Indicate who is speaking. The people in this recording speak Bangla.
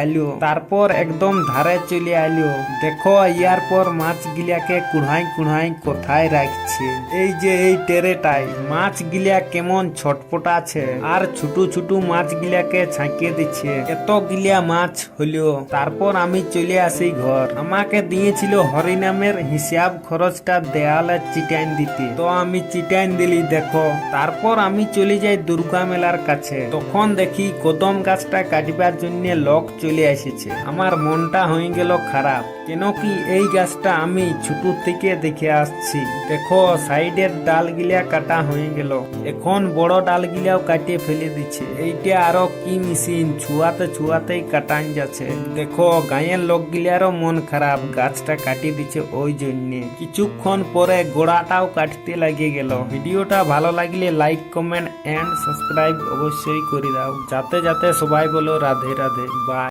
Speaker 1: আইলো, তারপর একদম ধারে চলে আইলো। দেখো ইয়ার পর মাছ গিলাকে কুড়াই কুড়াই কোথায় রাখছে। এই যে এই টেরেটাই মাছ গিলা কেমন ছটপটা আছে, আর ছোট ছোট মাছ গিলাকে ছাঁকিয়ে দিচ্ছে। এত গিলা মাছ হলো। তারপর আমি চলে আসি ঘর। আমাকে দিয়েছিল হরিনামের হিসাব খরচটা দেয়ালে চিটাইন দিতে, তো আমি চিটাইন দিলি দেখো। তারপর আমি চলে যাই দুর্গা মেলার কাছে। তখন দেখি কদম গাছটা কাটবার জন্য লোক চলে এসেছে। আমার মনটা হয়ে গেল খারাপ, কেন কি এই গাছটা আমি ছোট থেকে দেখে আসছি। দেখো সাইডের ডালগিলা কাটা হয়ে গেল, এখন বড় ডালগিলাও কাটিয়ে ফেলে দিচ্ছে। এইটা আরো কি মেশিন, ছুয়াতে ছুয়াতেই কাটান যাচ্ছে। দেখো গাঁয়ের লোকগিলারও মন খারাপ, গাছটা কাটিয়ে দিচ্ছে ওই জন্য। কিছুক্ষণ পরে গোড়াটাও কাটতে লাগিয়ে গেল। ভিডিওটা ভালো লাগলে লাইক কমেন্ট এন্ড সাবস্ক্রাইব অবশ্যই করে দাও, যাতে যাতে সবাই বলো রাধে রাধে। বাই।